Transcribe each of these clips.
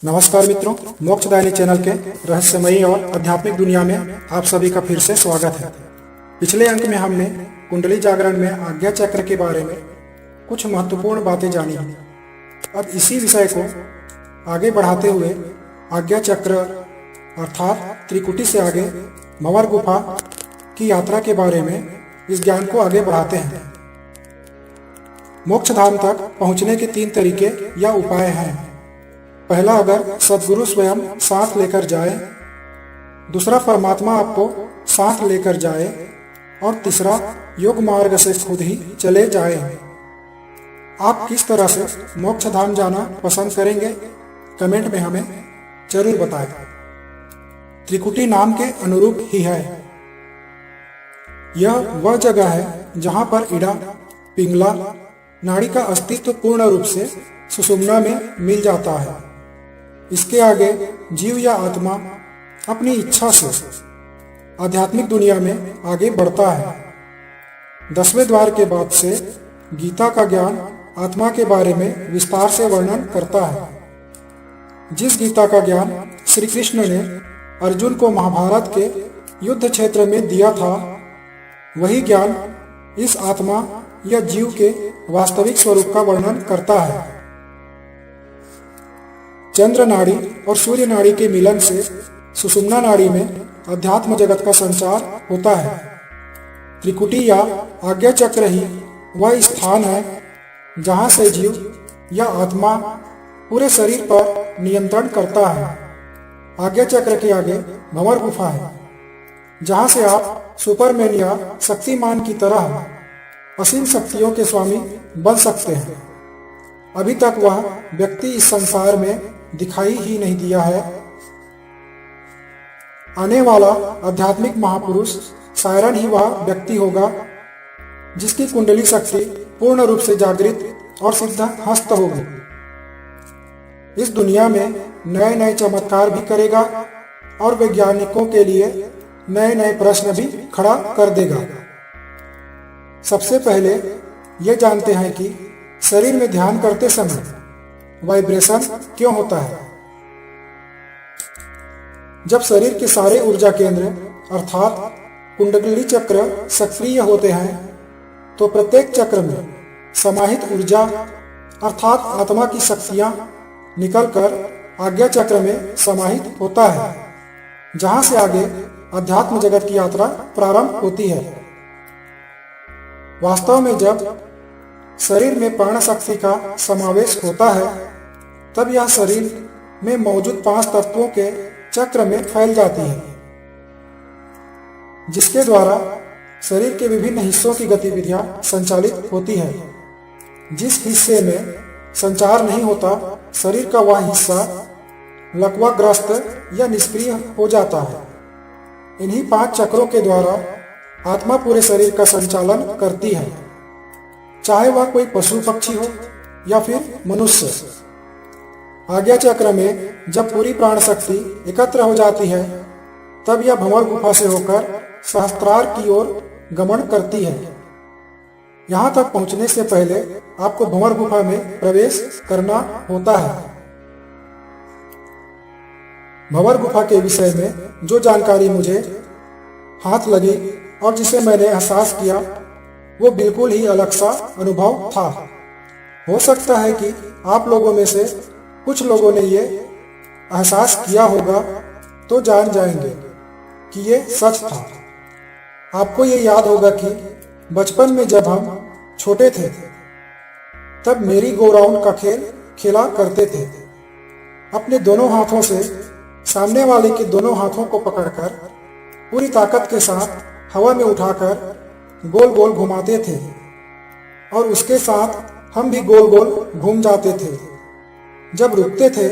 नमस्कार मित्रों, मोक्षदायिनी चैनल के रहस्यमयी और आध्यात्मिक दुनिया में आप सभी का फिर से स्वागत है। पिछले अंक में हमने कुंडली जागरण में आज्ञा चक्र के बारे में कुछ महत्वपूर्ण बातें जानी। अब इसी विषय को आगे बढ़ाते हुए आज्ञा चक्र अर्थात त्रिकुटी से आगे भंवर गुफा की यात्रा के बारे में इस ज्ञान को आगे बढ़ाते हैं। मोक्ष धाम तक पहुंचने के 3 तरीके या उपाय हैं। पहला, अगर सद्गुरु स्वयं साथ लेकर जाए। दूसरा, परमात्मा आपको साथ लेकर जाए। और तीसरा, योग मार्ग से खुद ही चले जाए। आप किस तरह से मोक्ष धाम जाना पसंद करेंगे, कमेंट में हमें जरूर बताएं। त्रिकुटी नाम के अनुरूप ही है। यह वह जगह है जहां पर इड़ा पिंगला नाड़ी का अस्तित्व पूर्ण रूप से सुषुम्ना में मिल जाता है। इसके आगे जीव या आत्मा अपनी इच्छा से आध्यात्मिक दुनिया में आगे बढ़ता है। 10वें द्वार के बाद से गीता का ज्ञान आत्मा के बारे में विस्तार से वर्णन करता है। जिस गीता का ज्ञान श्री कृष्ण ने अर्जुन को महाभारत के युद्ध क्षेत्र में दिया था, वही ज्ञान इस आत्मा या जीव के वास्तविक स्वरूप का वर्णन करता है। चंद्र नाड़ी और सूर्य नाड़ी के मिलन से सुषुम्ना नाड़ी में अध्यात्म जगत का संचार होता है। त्रिकुटी या आज्ञा चक्र ही वह स्थान है जहां से जीव या आत्मा पूरे शरीर पर नियंत्रण करता है। आज्ञा चक्र के आगे भंवर गुफा है, जहां से आप सुपरमैन या शक्तिमान की तरह असीम शक्तियों के स्वामी बन सकते हैं। अभी तक वह व्यक्ति इस संसार में दिखाई ही नहीं दिया है। आने वाला आध्यात्मिक महापुरुष सायरन ही वह व्यक्ति होगा जिसकी कुंडली शक्ति पूर्ण रूप से जागृत और सिद्ध हस्त होगी। इस दुनिया में नए नए चमत्कार भी करेगा और वैज्ञानिकों के लिए नए नए प्रश्न भी खड़ा कर देगा। सबसे पहले ये जानते हैं कि शरीर में ध्यान करते समय वाइब्रेशन क्यों होता है। जब शरीर के सारे ऊर्जा केंद्र अर्थात कुंडली चक्र सक्रिय होते हैं, तो प्रत्येक चक्र में समाहित ऊर्जा अर्थात आत्मा की शक्तियां निकलकर आज्ञा चक्र में समाहित होता है, जहां से आगे अध्यात्म जगत की यात्रा प्रारंभ होती है। वास्तव में जब शरीर में प्राण शक्ति का समावेश होता है, तब यह शरीर में मौजूद 5 तत्वों के चक्र में फैल जाती है, जिसके द्वारा शरीर के विभिन्न हिस्सों की गतिविधियां संचालित होती है। जिस हिस्से में संचार नहीं होता, शरीर का वह हिस्सा लकवाग्रस्त या निष्क्रिय हो जाता है। इन्हीं 5 चक्रों के द्वारा आत्मा पूरे शरीर का संचालन करती है, चाहे वह कोई पशु पक्षी हो या फिर मनुष्य। आज्ञा चक्र में जब पूरी प्राण शक्ति एकत्र हो जाती है, तब यह भंवर गुफा से होकर सहस्त्रार की ओर गमन करती है। यहां तक पहुंचने से पहले आपको भंवर गुफा में प्रवेश करना होता है। भंवर गुफा के विषय में जो जानकारी मुझे हाथ लगी और जिसे मैंने एहसास किया, वो बिल्कुल ही अलग सा अनुभव था। हो सकता है कि आप लोगों में से कुछ लोगों ने ये एहसास किया होगा तो जान जाएंगे कि ये सच था। आपको ये याद होगा कि बचपन में जब हम छोटे थे, तब मेरी गो राउंड का खेल खेला करते थे। अपने दोनों हाथों से सामने वाले के दोनों हाथों को पकड़कर पूरी ताकत के साथ हवा में उठाकर गोल गोल घुमाते थे, और उसके साथ हम भी गोल गोल घूम जाते थे। जब रुकते थे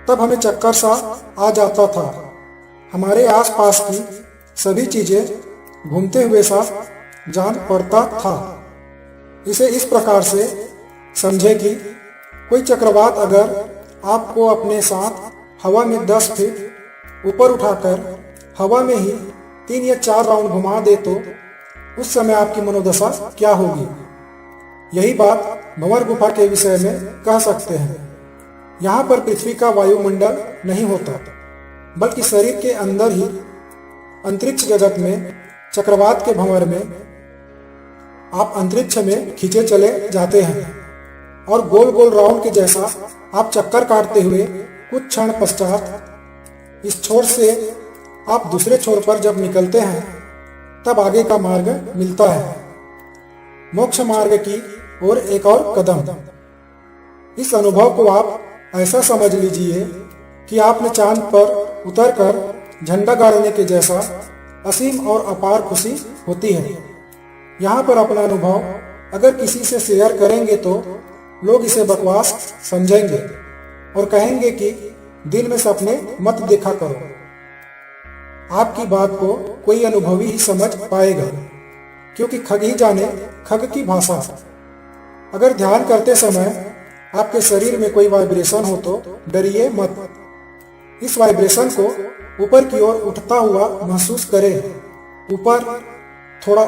तब हमें चक्कर सा आ जाता था। हमारे आसपास की सभी चीजें घूमते हुए सा जान पड़ता था। इसे इस प्रकार से समझे कि कोई चक्रवात अगर आपको अपने साथ हवा में 10 फीट ऊपर उठाकर हवा में ही 3 या 4 राउंड घुमा दे, तो उस समय आपकी मनोदशा क्या होगी। यही बात भंवर गुफा के विषय में कह सकते हैं। यहाँ पर पृथ्वी का वायुमंडल नहीं होता, बल्कि शरीर के अंदर ही अंतरिक्ष जगत में चक्रवात के भंवर में आप अंतरिक्ष में खींचे चले जाते हैं और गोल गोल राउंड के जैसा आप चक्कर काटते हुए कुछ क्षण पश्चात इस छोर से आप दूसरे छोर पर जब निकलते हैं तब आगे का मार्ग मिलता है, मोक्ष मार्ग की ओर एक और कदम। इस अनुभव को आप ऐसा समझ लीजिए कि आपने चांद पर उतरकर झंडा गाड़ने के जैसा असीम और अपार खुशी होती है। यहाँ पर अपना अनुभव अगर किसी से शेयर करेंगे तो लोग इसे बकवास समझेंगे और कहेंगे कि दिल में सपने मत देखा करो। आपकी बात को कोई अनुभवी ही समझ पाएगा, क्योंकि खग ही जाने खग की भाषा। अगर ध्यान करते समय आपके शरीर में कोई वाइब्रेशन हो तो डरिए मत। इस वाइब्रेशन को ऊपर की ओर उठता हुआ महसूस करें, ऊपर थोड़ा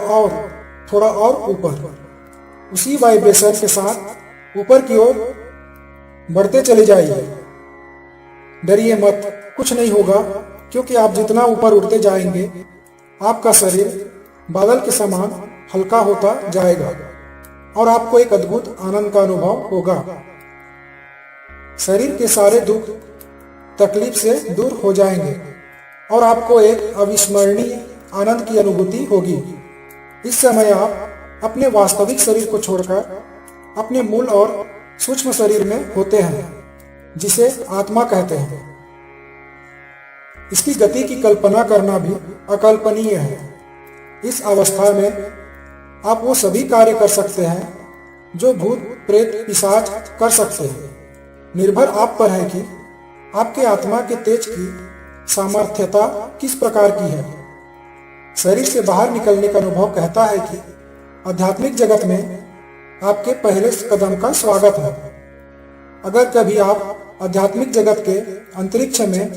और ऊपर। उसी वाइब्रेशन के साथ ऊपर की ओर बढ़ते चले जाइए। डरिए मत, कुछ नहीं होगा, क्योंकि आप जितना ऊपर उठते जाएंगे आपका शरीर बादल के समान हल्का होता जाएगा और आपको एक अद्भुत आनंद का अनुभव होगा। शरीर के सारे दुख तकलीफ से दूर हो जाएंगे और आपको एक अविस्मरणीय आनंद की अनुभूति होगी। इस समय आप अपने वास्तविक शरीर को छोड़कर अपने मूल और सूक्ष्म शरीर में होते हैं, जिसे आत्मा कहते हैं। इसकी गति की कल्पना करना भी अकल्पनीय है। इस अवस्था में आप वो सभी कार्य कर सकते हैं जो भूत प्रेत पिशाच कर सकते हैं। निर्भर आप पर है कि आपके आत्मा के तेज की सामर्थ्यता किस प्रकार की है। शरीर से बाहर निकलने का अनुभव कहता है कि आध्यात्मिक जगत में आपके पहले कदम का स्वागत है। अगर कभी आप आध्यात्मिक जगत के अंतरिक्ष में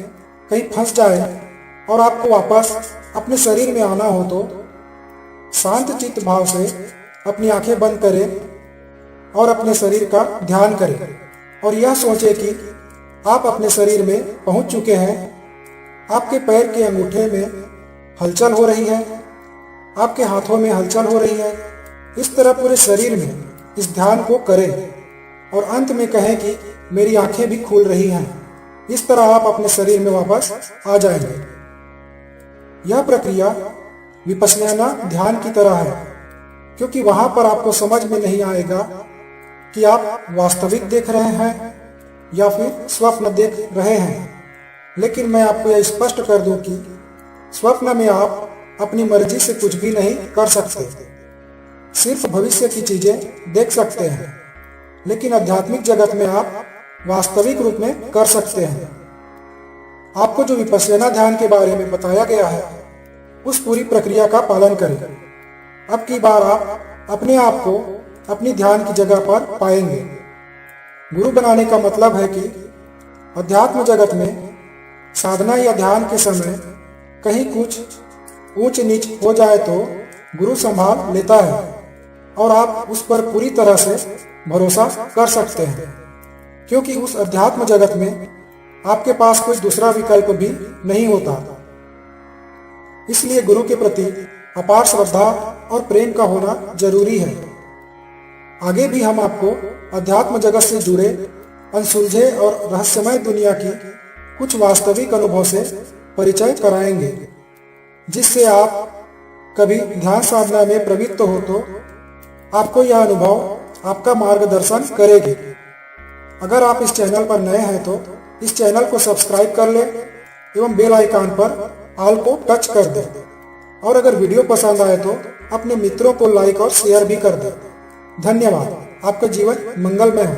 कहीं फंस जाए और आपको वापस अपने शरीर में आना हो तो शांत चित्त भाव से अपनी आंखें बंद करें और अपने शरीर का ध्यान करें और यह सोचें कि आप अपने शरीर में पहुंच चुके हैं। आपके पैर के अंगूठे में हलचल हो रही है, आपके हाथों में हलचल हो रही है। इस तरह पूरे शरीर में इस ध्यान को करें और अंत में कहें कि मेरी आंखें भी खुल रही हैं। इस तरह आप अपने शरीर में वापस आ जाएंगे। यह प्रक्रिया विपश्यना ध्यान की तरह है, क्योंकि वहां पर आपको समझ में नहीं आएगा कि आप वास्तविक देख रहे हैं या फिर स्वप्न देख रहे हैं। लेकिन मैं आपको यह स्पष्ट कर दूं कि स्वप्न में आप अपनी मर्जी से कुछ भी नहीं कर सकते, सिर्फ भविष्य की चीजें देख सकते हैं। लेकिन आध्यात्मिक जगत में आप वास्तविक रूप में कर सकते हैं। आपको जो विपश्यना ध्यान के बारे में बताया गया है उस पूरी प्रक्रिया का पालन करें। अब की बार आप अपने आप को अपनी ध्यान की जगह पर पाएंगे। गुरु बनाने का मतलब है कि अध्यात्म जगत में साधना या ध्यान के समय कहीं कुछ ऊंच नीच हो जाए तो गुरु संभाल लेता है और आप उस पर पूरी तरह से भरोसा कर सकते हैं, क्योंकि उस अध्यात्म जगत में आपके पास कोई दूसरा विकल्प भी नहीं होता। इसलिए गुरु के प्रति अपार श्रद्धा और प्रेम का होना जरूरी है। आगे भी हम आपको अध्यात्म जगत से जुड़े अनसुलझे और रहस्यमय दुनिया की कुछ वास्तविक अनुभव से परिचय कराएंगे, जिससे आप कभी ध्यान साधना में प्रवृत्त हो तो आपको यह अनुभव आपका मार्गदर्शन करेगी। अगर आप इस चैनल पर नए हैं तो इस चैनल को सब्सक्राइब कर लें एवं बेल आइकन पर ऑल को टच कर दें। और अगर वीडियो पसंद आए तो अपने मित्रों को लाइक और शेयर भी कर दें। धन्यवाद। आपका जीवन मंगलमय हो।